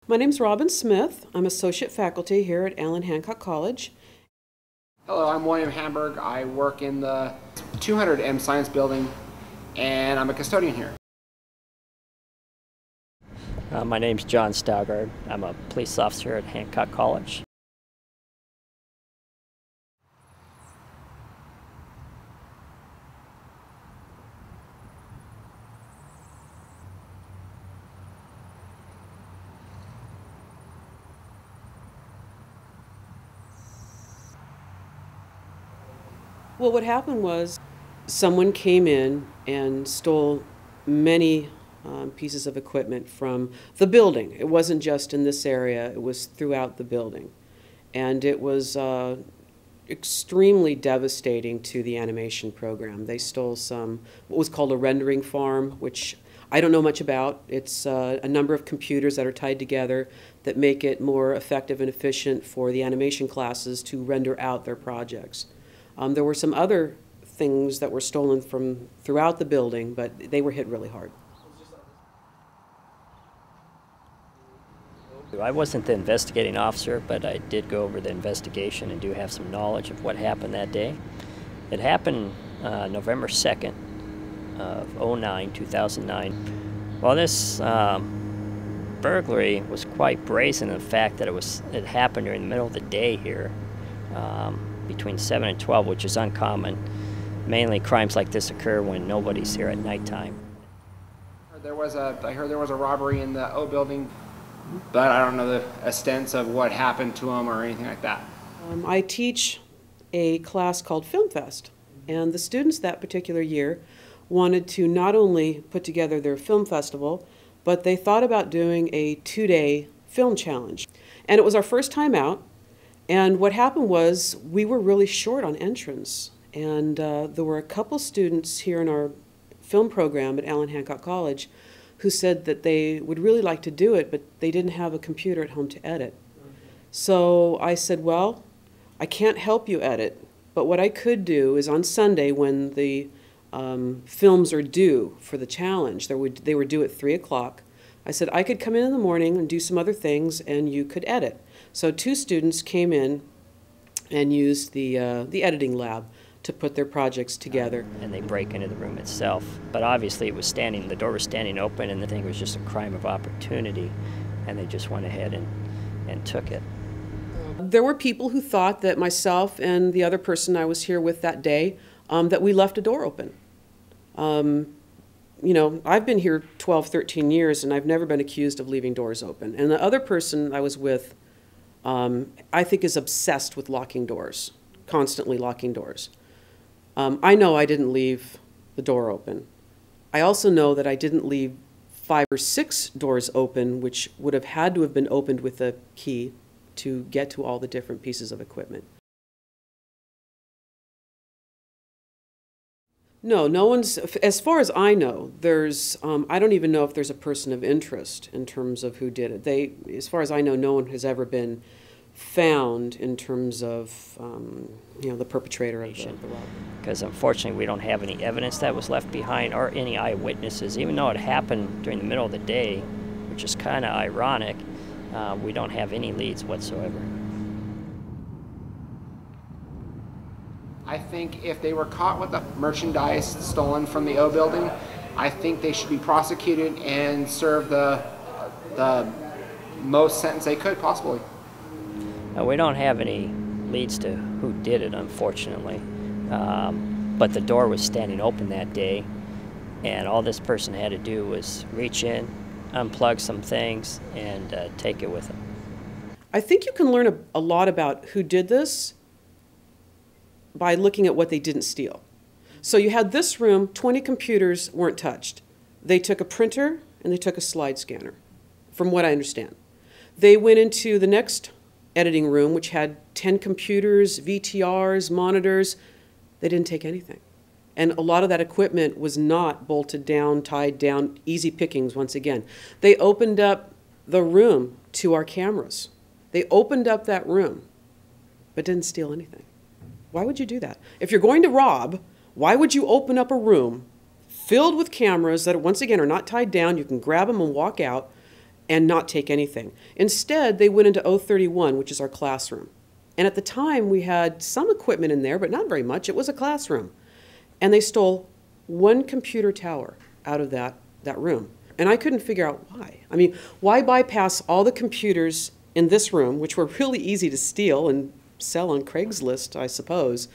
My name's Robin Smith. I'm associate faculty here at Allan Hancock College. Hello, I'm William Hamburg. I work in the 200M Science Building, and I'm a custodian here. My name's John Staugard. I'm a police officer at Hancock College. Well, what happened was someone came in and stole many pieces of equipment from the building. It wasn't just in this area, it was throughout the building. And it was extremely devastating to the animation program. They stole what was called a rendering farm, which I don't know much about. It's a number of computers that are tied together that make it more effective and efficient for the animation classes to render out their projects. There were some other things that were stolen from throughout the building, but they were hit really hard. I wasn't the investigating officer, but I did go over the investigation and do have some knowledge of what happened that day. It happened November 2nd of 2009. Well, this burglary was quite brazen in the fact that it happened during the middle of the day here. Between 7 and 12, which is uncommon. Mainly crimes like this occur when nobody's here at nighttime. I heard there was a robbery in the O building, but I don't know the extent of what happened to them or anything like that. I teach a class called Film Fest, and the students that particular year wanted to not only put together their film festival, but they thought about doing a 2-day film challenge. And it was our first time out. And what happened was we were really short on entrants, and there were a couple students here in our film program at Allan Hancock College who said that they would really like to do it, but they didn't have a computer at home to edit. So I said, well, I can't help you edit, but what I could do is on Sunday when the films are due for the challenge, they were due at 3 o'clock, I said I could come in the morning and do some other things and you could edit. So 2 students came in and used the editing lab to put their projects together. And they break into the room itself. But obviously the door was standing open, and the thing was just a crime of opportunity, and they just went ahead and took it. There were people who thought that myself and the other person I was here with that day, that we left a door open. You know, I've been here 12, 13 years, and I've never been accused of leaving doors open. And the other person I was with, I think, is obsessed with locking doors, constantly locking doors. I know I didn't leave the door open. I also know that I didn't leave 5 or 6 doors open, which would have had to have been opened with a key to get to all the different pieces of equipment. No, no one's, as far as I know, I don't even know if there's a person of interest in terms of who did it. As far as I know, no one has ever been found in terms of, you know, the perpetrator of the robbery. Because unfortunately we don't have any evidence that was left behind or any eyewitnesses. Even though it happened during the middle of the day, which is kind of ironic, we don't have any leads whatsoever. I think if they were caught with the merchandise stolen from the O building, I think they should be prosecuted and serve the most sentence they could possibly. We don't have any leads to who did it, unfortunately. But the door was standing open that day, and all this person had to do was reach in, unplug some things, and take it with them. I think you can learn a lot about who did this by looking at what they didn't steal. So you had this room, 20 computers weren't touched. They took a printer and they took a slide scanner, from what I understand. They went into the next editing room, which had 10 computers, VTRs, monitors. They didn't take anything. And a lot of that equipment was not bolted down, tied down, easy pickings once again. They opened up the room to our cameras. They opened up that room, but didn't steal anything. Why would you do that? If you're going to rob, why would you open up a room filled with cameras that, once again, are not tied down, you can grab them and walk out, and not take anything. Instead, they went into 031, which is our classroom. And at the time, we had some equipment in there, but not very much. It was a classroom. And they stole one computer tower out of that room. And I couldn't figure out why. I mean, why bypass all the computers in this room, which were really easy to steal and sell on Craigslist, I suppose,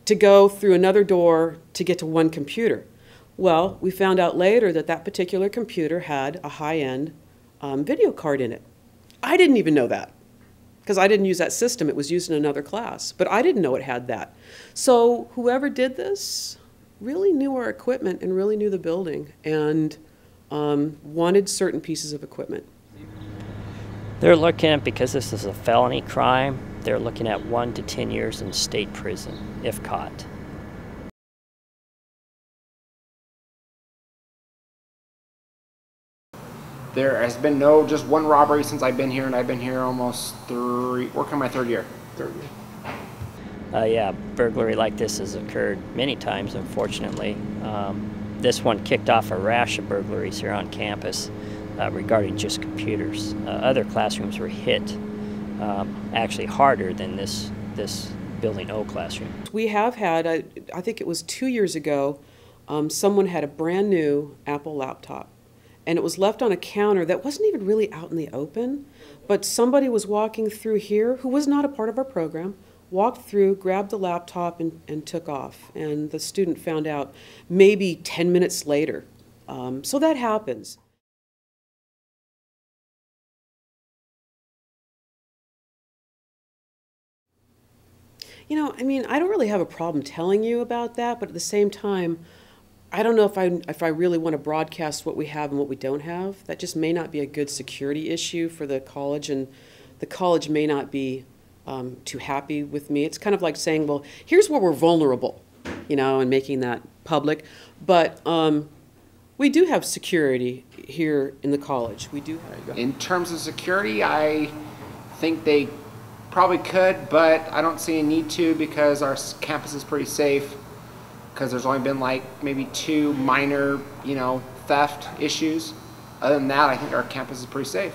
to go through another door to get to one computer? Well, we found out later that that particular computer had a high-end video card in it. I didn't even know that, because I didn't use that system. It was used in another class, but I didn't know it had that. So whoever did this really knew our equipment and really knew the building and wanted certain pieces of equipment. They're looking at, because this is a felony crime, they're looking at 1 to 10 years in state prison if caught. There has been just one robbery since I've been here, and I've been here almost working my third year. Yeah, burglary like this has occurred many times, unfortunately. This one kicked off a rash of burglaries here on campus regarding just computers. Other classrooms were hit actually harder than this Building O classroom. We have had, I think it was 2 years ago, someone had a brand new Apple laptop. And it was left on a counter that wasn't even really out in the open, but somebody was walking through here who was not a part of our program, walked through, grabbed the laptop, and took off. And the student found out maybe 10 minutes later. So that happens. You know, I mean, I don't really have a problem telling you about that, but at the same time, I don't know if I really want to broadcast what we have and what we don't have. That just may not be a good security issue for the college, and the college may not be too happy with me. It's kind of like saying, well, here's where we're vulnerable, you know, and making that public. But we do have security here in the college. We do have. In terms of security, I think they probably could, but I don't see a need to, because our campus is pretty safe. Because there's only been like maybe 2 minor, theft issues. Other than that, I think our campus is pretty safe.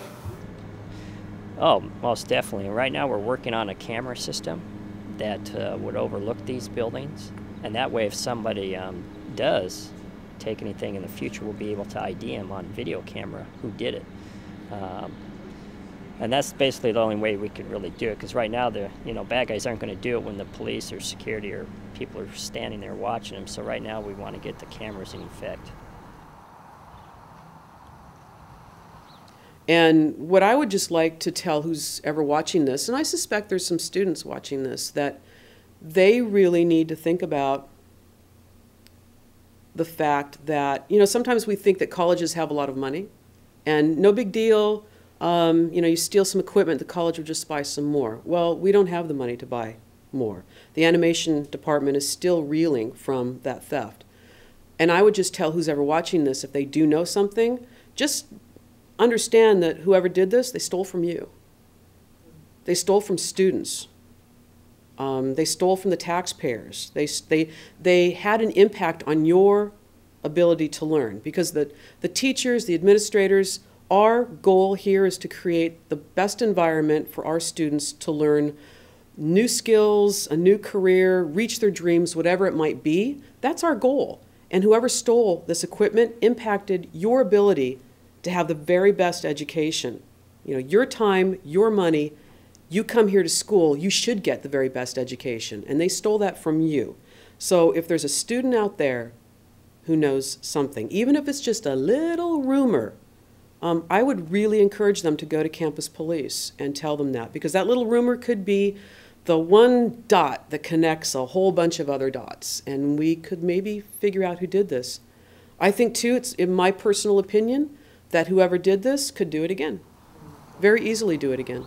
Oh, most definitely. Right now we're working on a camera system that would overlook these buildings. And that way, if somebody does take anything in the future, we'll be able to ID them on video camera who did it. And that's basically the only way we could really do it, because right now the bad guys aren't going to do it when the police or security or people are standing there watching them. So right now we want to get the cameras in effect. And what I would just like to tell who's ever watching this, and I suspect there's some students watching this, that they really need to think about the fact that, sometimes we think that colleges have a lot of money and no big deal. You steal some equipment, the college will just buy some more. Well, we don't have the money to buy more. The animation department is still reeling from that theft. And I would just tell who's ever watching this, if they do know something, just understand that whoever did this, they stole from you. They stole from students. They stole from the taxpayers. They had an impact on your ability to learn, because the teachers, the administrators, our goal here is to create the best environment for our students to learn new skills, a new career, reach their dreams, whatever it might be. That's our goal. And whoever stole this equipment impacted your ability to have the very best education. Your time, your money, you come here to school, you should get the very best education. And they stole that from you. So if there's a student out there who knows something, even if it's just a little rumor, I would really encourage them to go to campus police and tell them that, because that little rumor could be the one dot that connects a whole bunch of other dots, and we could maybe figure out who did this. I think, too, it's in my personal opinion that whoever did this could do it again, very easily do it again.